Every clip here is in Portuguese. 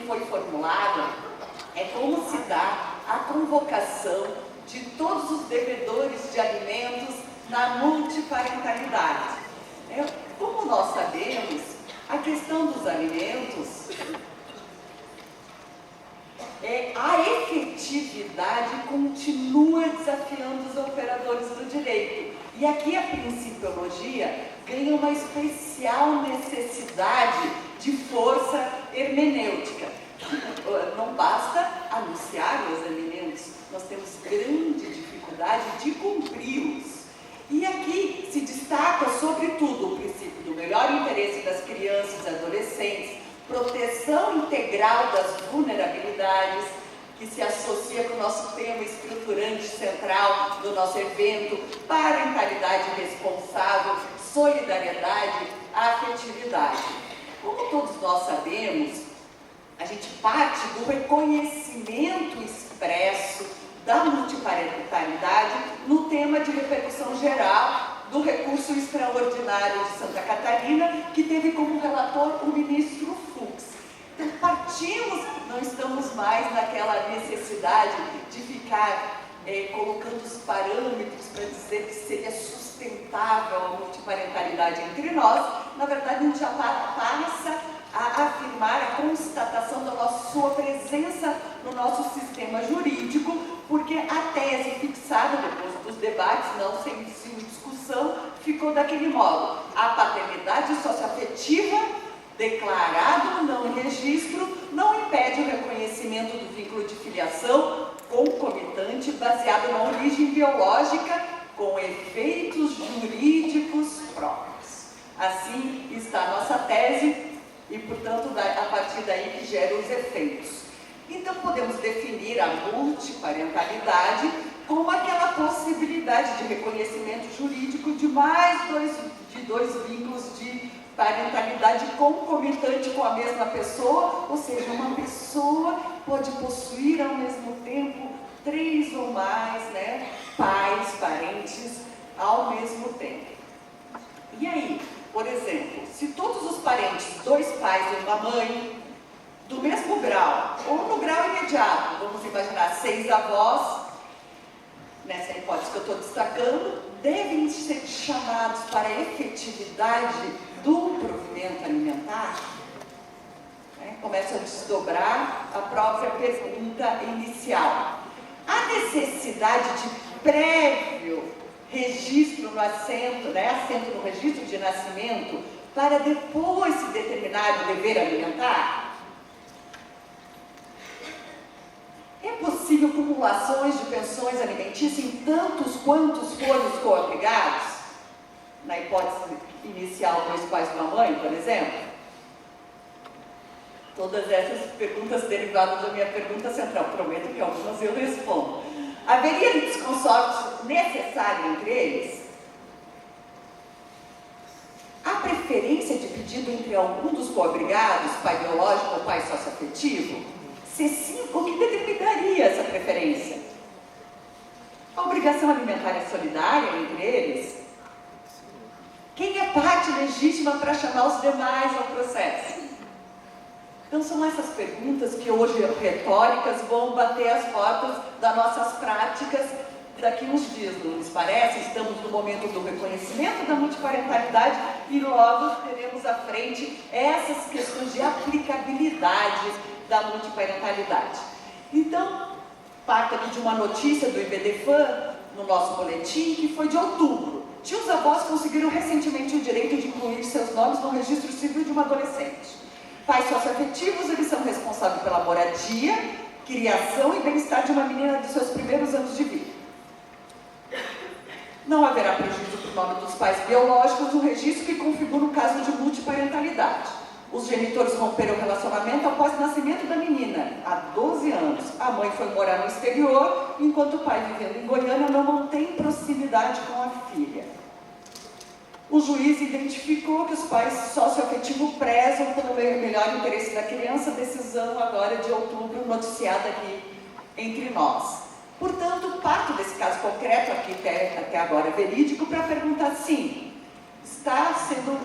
foi formulado é como se dá a convocação de todos os devedores de alimentos na multiparentalidade. Como nós sabemos, a questão dos alimentos, a efetividade continua desafiando os operadores do direito. E aqui a principiologia ganha uma especial necessidade de força hermenêutica. Não basta anunciar os alimentos, nós temos grande dificuldade de cumpri-los. E aqui se destaca, sobretudo, o princípio do melhor interesse das crianças e adolescentes, proteção integral das vulnerabilidades, que se associa com o nosso tema estruturante central do nosso evento, parentalidade responsável, solidariedade, afetividade. Como todos nós sabemos, a gente parte do reconhecimento expresso da multiparentalidade no tema de repercussão geral do recurso extraordinário de Santa Catarina, que teve como relator o ministro Fux. Então, partimos, não estamos mais naquela necessidade de ficar colocando os parâmetros para dizer que seria sustentável a multiparentalidade entre nós. Na verdade, a gente já passa a afirmar a constatação da sua presença no nosso sistema jurídico, porque a tese fixada depois dos debates, não sem discussão, ficou daquele modo: a paternidade socioafetiva, declarado ou não em registro, não impede o reconhecimento do vínculo de filiação concomitante baseado na origem biológica com efeitos jurídicos próprios. Assim está a nossa tese e, portanto, a partir daí que gera os efeitos. Então, podemos definir a multiparentalidade como aquela possibilidade de reconhecimento jurídico de dois vínculos de parentalidade concomitante com a mesma pessoa, ou seja, uma pessoa pode possuir ao mesmo tempo 3 ou mais, pais, parentes, ao mesmo tempo. E aí, por exemplo, se todos os parentes, 2 pais e uma mãe, do mesmo grau, ou no grau imediato, vamos imaginar 6 avós, nessa hipótese que eu estou destacando, devem ser chamados para a efetividade do provimento alimentar? Começa a desdobrar a própria pergunta inicial. A necessidade de prévio registro no assento no registro de nascimento, para depois se determinar o dever alimentar? É possível acumulações de pensões alimentícias em tantos quantos forem os coabrigados? Na hipótese inicial, 2 pais e uma mãe, por exemplo? Todas essas perguntas derivadas da minha pergunta central. Prometo que algumas eu respondo. Haveria litisconsórcio necessário entre eles? A preferência de pedido entre algum dos coabrigados, pai biológico ou pai socioafetivo? Se sim, o que determinaria essa preferência? A obrigação alimentar é solidária entre eles? Quem é parte legítima para chamar os demais ao processo? Então, são essas perguntas que hoje, retóricas, vão bater as portas das nossas práticas daqui uns dias, não lhes parece? Estamos no momento do reconhecimento da multiparentalidade e logo teremos à frente essas questões de aplicabilidade da multiparentalidade. Então, parto aqui de uma notícia do IBDFAN, no nosso boletim, que foi de outubro. Tios avós conseguiram recentemente o direito de incluir seus nomes no registro civil de uma adolescente. Pais socioafetivos, eles são responsáveis pela moradia, criação e bem-estar de uma menina dos seus primeiros anos de vida. Não haverá prejuízo para o nome dos pais biológicos no registro que configura o caso de multiparentalidade. Os genitores romperam o relacionamento após o nascimento da menina, há 12 anos. A mãe foi morar no exterior, enquanto o pai, vivendo em Goiânia, não mantém proximidade com a filha. O juiz identificou que os pais socioafetivos prezam pelo melhor interesse da criança, decisão agora de outubro, noticiada aqui entre nós. Portanto, parto desse caso concreto, aqui até agora verídico, para perguntar sim, está sendo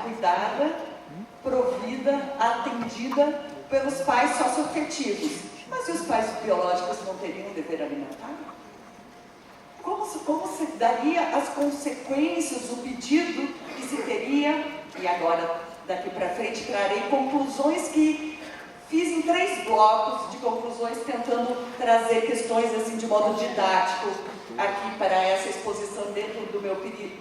cuidada, provida, atendida pelos pais socioafetivos. Mas e os pais biológicos não teriam um dever alimentar? Como se daria as consequências, o pedido que se teria? E agora, daqui para frente, trarei conclusões que fiz em 3 blocos de conclusões, tentando trazer questões assim de modo didático aqui para essa exposição dentro do meu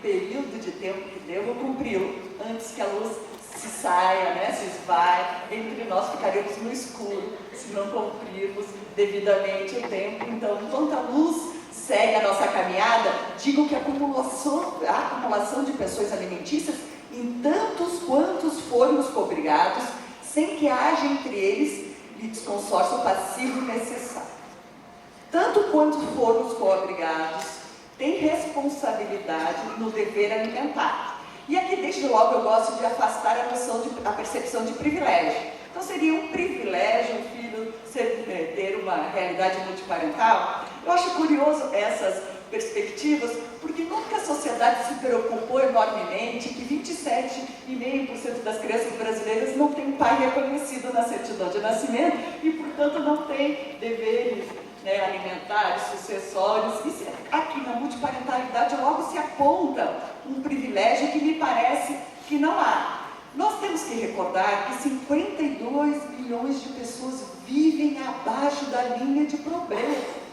período de tempo que devo cumpri-lo, antes que a luz se saia, né, se esvai, entre nós ficaremos no escuro se não cumprirmos devidamente o tempo. Então, enquanto a luz segue a nossa caminhada, digo que a acumulação de pensões alimentícias, em tantos quantos formos cobrigados, sem que haja entre eles litisconsórcio passivo necessário. Tanto quanto formos coabrigados, tem responsabilidade no dever alimentar. E aqui, desde logo, eu gosto de afastar a percepção de privilégio. Então, seria um privilégio um filho ter uma realidade multiparental? Eu acho curioso essas perspectivas, porque nunca a sociedade se preocupou enormemente que 27,5% das crianças brasileiras não tem pai reconhecido na certidão de nascimento e, portanto, não tem deveres, né, alimentares, sucessórios. E aqui na multiparentalidade logo se aponta um privilégio que me parece que não há. Nós temos que recordar que 52 milhões de pessoas vivem abaixo da linha de pobreza.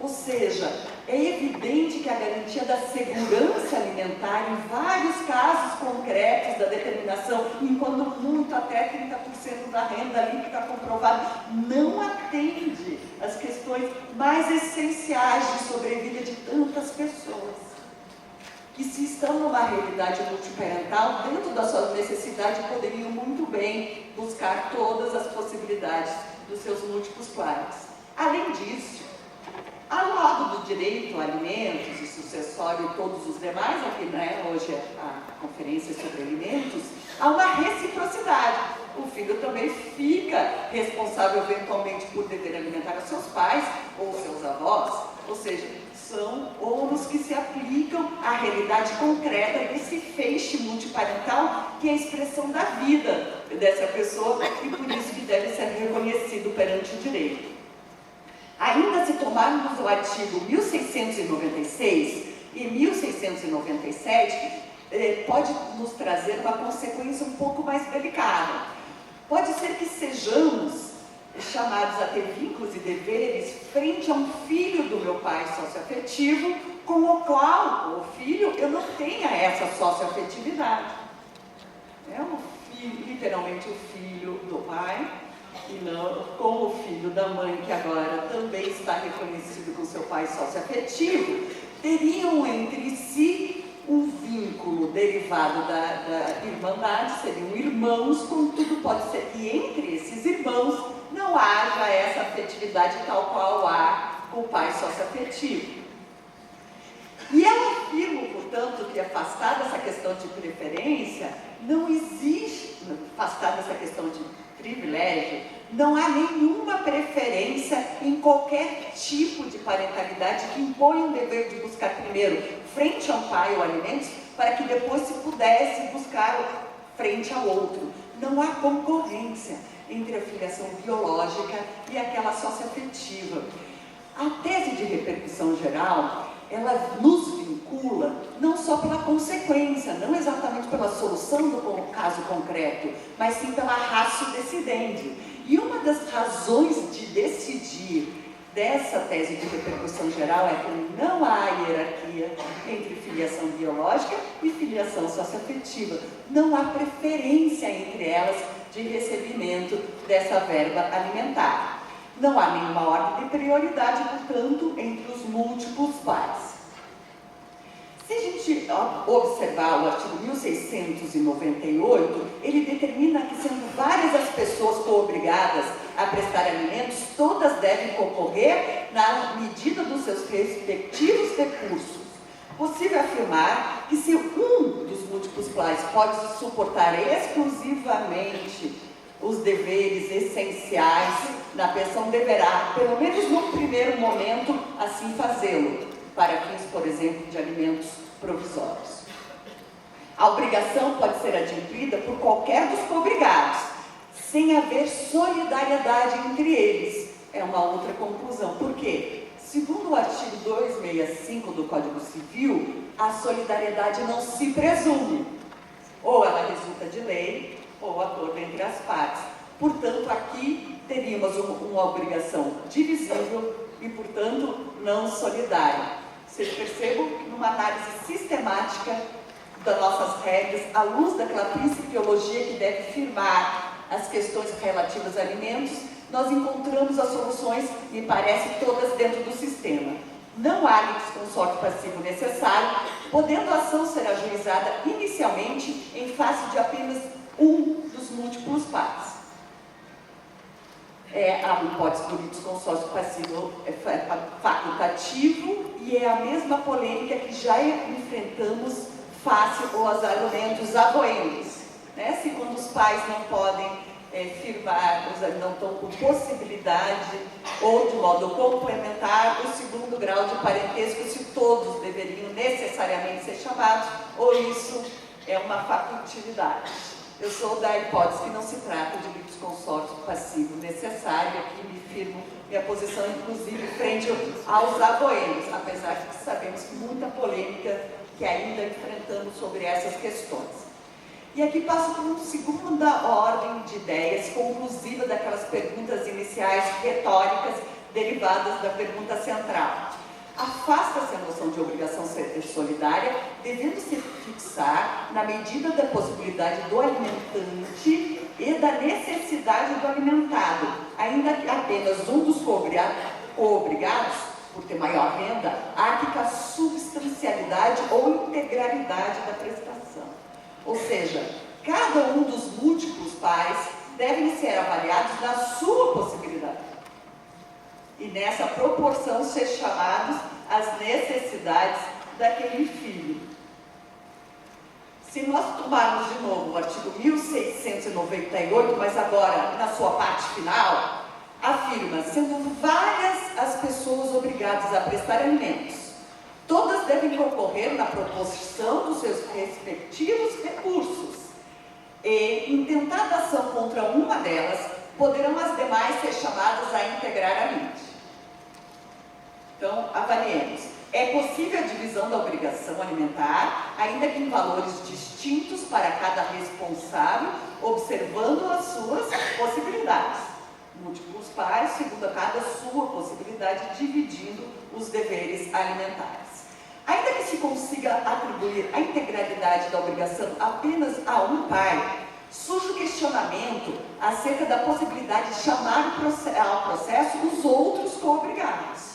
Ou seja, é evidente que a garantia da segurança alimentar, em vários casos concretos da determinação, enquanto muito até 30% da renda líquida comprovada, não atende às questões mais essenciais de sobrevida de tantas pessoas, que se estão numa realidade multiparental, dentro da sua necessidade, poderiam muito bem buscar todas as possibilidades dos seus múltiplos pais. Além disso, ao lado do direito a alimentos e sucessório e todos os demais, aqui, né, hoje a conferência é sobre alimentos, há uma reciprocidade. O filho também fica responsável eventualmente por dever alimentar os seus pais ou seus avós, ou seja, são ônus que se aplicam à realidade concreta desse feixe multiparental, que é a expressão da vida dessa pessoa e por isso que deve ser reconhecido perante o direito. Ainda se tomarmos o artigo 1696 e 1697, pode nos trazer uma consequência um pouco mais delicada. Pode ser que sejamos chamados a ter vínculos e deveres frente a um filho do meu pai socioafetivo, com o qual, o filho, eu não tenha essa socioafetividade. É um filho, literalmente o filho do pai, e não com o filho da mãe, que agora também está reconhecido com seu pai socioafetivo, teriam entre si um vínculo derivado da irmandade, seriam irmãos, contudo pode ser que entre esses irmãos não haja essa afetividade tal qual há com o pai socioafetivo. E eu afirmo, portanto, que afastada essa questão de preferência, não existe, afastada essa questão de privilégio, não há nenhuma preferência em qualquer tipo de parentalidade que impõe um dever de buscar primeiro frente ao pai ou alimentos, para que depois se pudesse buscar frente ao outro. Não há concorrência entre a filiação biológica e aquela socioafetiva. A tese de repercussão geral, ela nos vincula não só pela consequência, não exatamente pela solução do caso concreto, mas sim pela ratio decidendi. E uma das razões de decidir dessa tese de repercussão geral é que não há hierarquia entre filiação biológica e filiação socioafetiva. Não há preferência entre elas de recebimento dessa verba alimentar. Não há nenhuma ordem de prioridade, portanto, entre os múltiplos pais. Se a gente observar o artigo 1698, ele determina que, sendo várias as pessoas coobrigadas a prestar alimentos, todas devem concorrer na medida dos seus respectivos recursos. Possível afirmar que, se um dos múltiplos pais pode suportar exclusivamente os deveres essenciais da pensão, deverá, pelo menos no primeiro momento, assim fazê-lo, para fins, por exemplo, de alimentos provisórios. A obrigação pode ser adimplida por qualquer dos coobrigados, sem haver solidariedade entre eles. É uma outra conclusão. Por quê? Segundo o artigo 265 do Código Civil, a solidariedade não se presume. Ou ela resulta de lei, ou acordo entre as partes. Portanto, aqui teríamos uma obrigação divisível e, portanto, não solidária. Vocês percebam que numa análise sistemática das nossas regras, à luz daquela principiologia que deve firmar as questões relativas a alimentos, nós encontramos as soluções, me parece, todas dentro do sistema. Não há litisconsórcio passivo necessário, podendo a ação ser ajuizada inicialmente em face de apenas um dos múltiplos pares. A hipótese do litisconsórcio passivo é facultativo e é a mesma polêmica que já enfrentamos face aos argumentos avoendos. Né? Se quando os pais não podem firmar, não estão com possibilidade ou de modo complementar o segundo grau de parentesco, se todos deveriam necessariamente ser chamados, ou isso é uma facultatividade. Eu sou da hipótese que não se trata de litisconsórcio passivo necessário, aqui me firmo minha posição, inclusive, frente aos avoendos, apesar de que sabemos muita polêmica que ainda enfrentamos sobre essas questões. E aqui passo por uma segunda ordem de ideias conclusiva daquelas perguntas iniciais retóricas derivadas da pergunta central. Afasta-se a noção de obrigação solidária, devendo se fixar na medida da possibilidade do alimentante e da necessidade do alimentado, ainda que apenas um dos co-obrigados, por ter maior renda, arque com a substancialidade ou integralidade da prestação. Ou seja, cada um dos múltiplos pais devem ser avaliados na sua possibilidade. E nessa proporção ser chamados às necessidades daquele filho. Se nós tomarmos de novo o artigo 1698, mas agora na sua parte final, afirma, sendo várias as pessoas obrigadas a prestar alimentos, todas devem concorrer na proporção dos seus respectivos recursos. E, intentada ação contra uma delas, poderão as demais ser chamadas a integrar a lide. Então, avaliemos. É possível a divisão da obrigação alimentar, ainda que em valores distintos para cada responsável, observando as suas possibilidades. Múltiplos pares, segundo a cada sua possibilidade, dividindo os deveres alimentares. Ainda que se consiga atribuir a integralidade da obrigação apenas a um pai, surge o questionamento acerca da possibilidade de chamar ao processo os outros co-obrigados.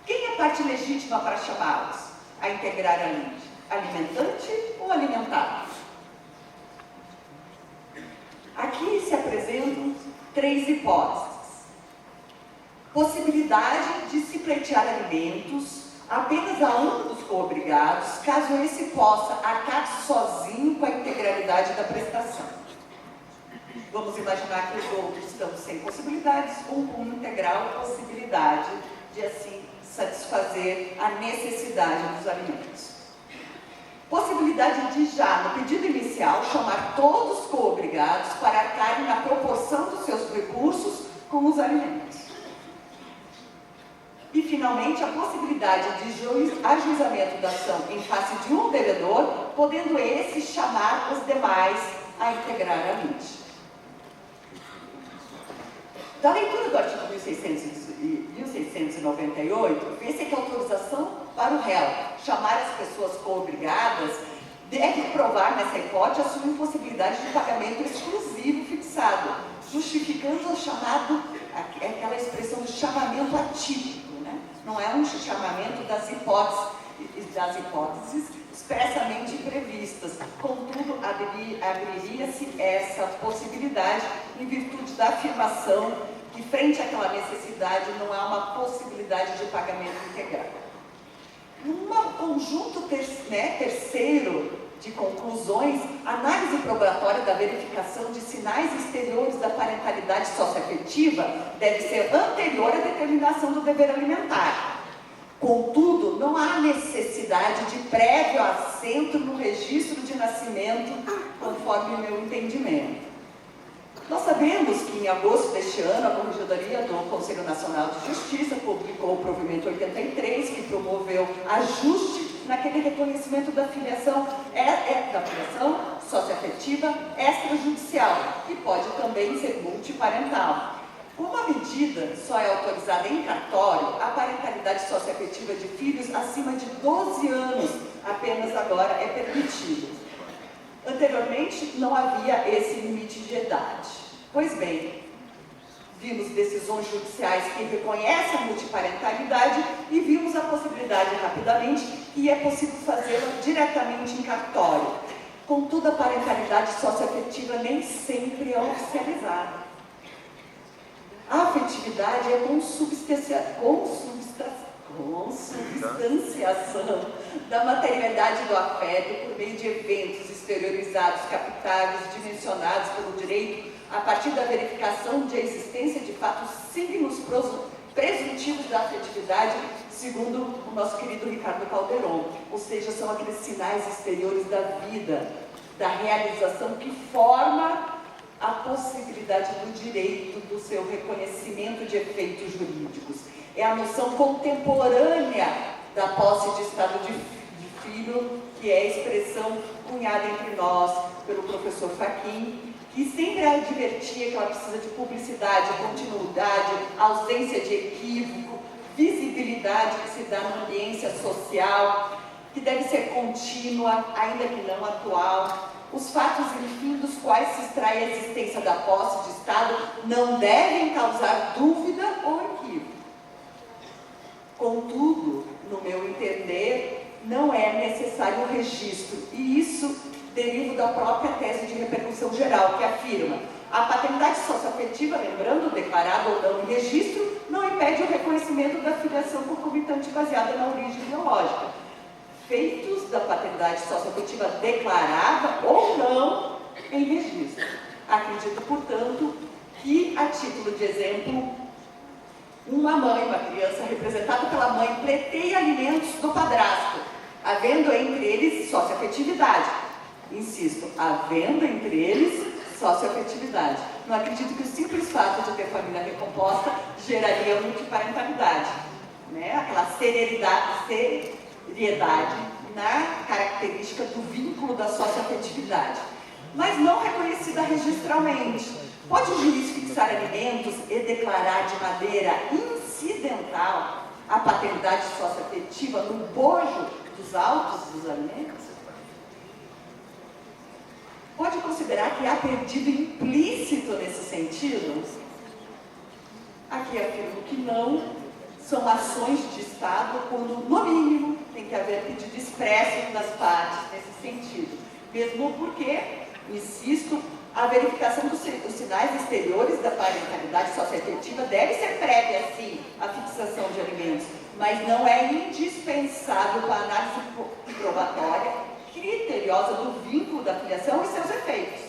Quem é parte legítima para chamá-los a integrar a lide? Alimentante ou alimentado? Aqui se apresentam três hipóteses. Possibilidade de se pleitear alimentos apenas a um dos co-obrigados, caso esse possa arcar sozinho com a integralidade da prestação. Vamos imaginar que os outros estão sem possibilidades, um com integral possibilidade de assim satisfazer a necessidade dos alimentos. Possibilidade de já, no pedido inicial, chamar todos os co-obrigados para arcarem na proporção dos seus recursos com os alimentos. E, finalmente, a possibilidade de ajuizamento da ação em face de um devedor, podendo esse chamar os demais a integrar a lide. Da leitura do artigo 1698, vê-se que a autorização para o réu chamar as pessoas co-obrigadas deve provar, nessa hipótese, a sua impossibilidade de pagamento exclusivo fixado, justificando o chamado, aquela expressão do chamamento atípico. Não é um chamamento das hipóteses expressamente previstas. Contudo, abriria-se essa possibilidade em virtude da afirmação que, frente àquela necessidade, não há uma possibilidade de pagamento integral. Num conjunto terceiro de conclusões, a análise probatória da verificação de sinais exteriores da parentalidade socioafetiva deve ser anterior à determinação do dever alimentar. Contudo, não há necessidade de prévio assento no registro de nascimento, conforme o meu entendimento. Nós sabemos que em agosto deste ano a Corregedoria do Conselho Nacional de Justiça publicou o provimento 83, que promoveu ajuste naquele reconhecimento da filiação, da filiação socioafetiva extrajudicial, que pode também ser multiparental. Como a medida só é autorizada em cartório, a parentalidade socioafetiva de filhos acima de 12 anos apenas agora é permitida. Anteriormente, não havia esse limite de idade. Pois bem, vimos decisões judiciais que reconhecem a multiparentalidade e vimos a possibilidade rapidamente que é possível fazê-la diretamente em cartório. Contudo, a parentalidade socioafetiva nem sempre é oficializada. A afetividade é consubstanciação da materialidade do afeto por meio de eventos exteriorizados, captados, dimensionados pelo direito a partir da verificação de existência de fatos signos presuntivos da afetividade, segundo o nosso querido Ricardo Calderon. Ou seja, são aqueles sinais exteriores da vida, da realização que forma a possibilidade do direito do seu reconhecimento de efeitos jurídicos. É a noção contemporânea da posse de estado de filho, que é a expressão cunhada entre nós pelo professor Fachin, que sempre advertia que ela precisa de publicidade, continuidade, ausência de equívoco, visibilidade que se dá na ambiência social, que deve ser contínua, ainda que não atual. Os fatos, enfim, dos quais se extrai a existência da posse de Estado não devem causar dúvida ou equívoco. Contudo, no meu entender, não é necessário o registro, e isso deriva da própria tese de repercussão geral, que afirma: a paternidade socioafetiva, lembrando, declarada ou não em registro, não impede o reconhecimento da filiação concomitante baseada na origem biológica. Feitos da paternidade socioafetiva declarada ou não em registro. Acredito, portanto, que, a título de exemplo, uma mãe, uma criança representada pela mãe, pleiteia alimentos do padrasto, havendo entre eles socioafetividade. Insisto, havendo entre eles socioafetividade. Não acredito que o simples fato de ter família recomposta geraria multiparentalidade, né? Aquela seriedade na característica do vínculo da socioafetividade, mas não reconhecida registralmente. Pode o juiz fixar alimentos e declarar de maneira incidental a paternidade socioafetiva no bojo dos autos dos alimentos? Pode considerar que há pedido implícito nesse sentido? Aqui afirmo que não. São ações de Estado quando, no mínimo, tem que haver pedido expresso das partes nesse sentido. Mesmo porque, insisto, a verificação dos sinais exteriores da parentalidade socioafetiva deve ser prévia, sim, à fixação de alimentos, mas não é indispensável para a análise probatória criteriosa do vínculo da filiação e seus efeitos.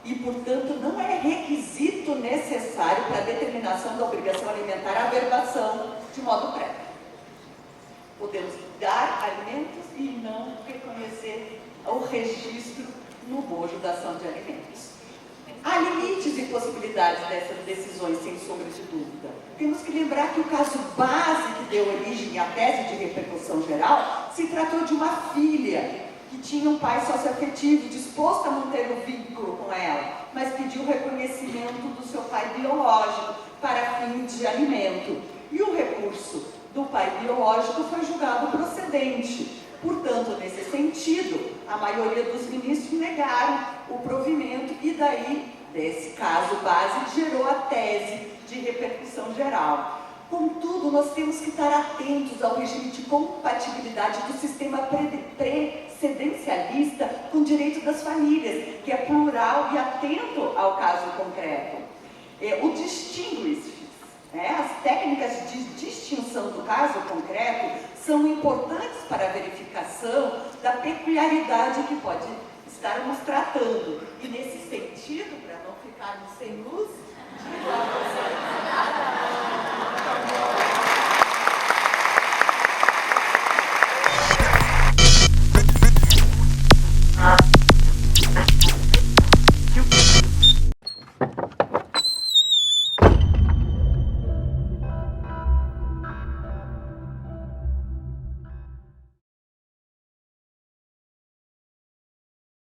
E, portanto, não é requisito necessário para a determinação da obrigação alimentar a averbação de modo prévio. Podemos dar alimentos e não reconhecer o registro no bojo da ação de alimentos. Há limites e possibilidades dessas decisões, sem sombra de dúvida. Temos que lembrar que o caso base que deu origem à tese de repercussão geral se tratou de uma filha que tinha um pai socioafetivo, disposto a manter o vínculo com ela, mas pediu o reconhecimento do seu pai biológico para fins de alimento. E o recurso do pai biológico foi julgado procedente. Portanto, nesse sentido, a maioria dos ministros negaram o provimento e daí, desse caso base, gerou a tese de repercussão geral. Contudo, nós temos que estar atentos ao regime de compatibilidade do sistema precedencialista com o direito das famílias, que é plural e atento ao caso concreto. O distinguish, as técnicas de distinção do caso concreto são importantes para a verificação da peculiaridade que pode estarmos tratando. E nesse sentido, para não ficarmos sem luz,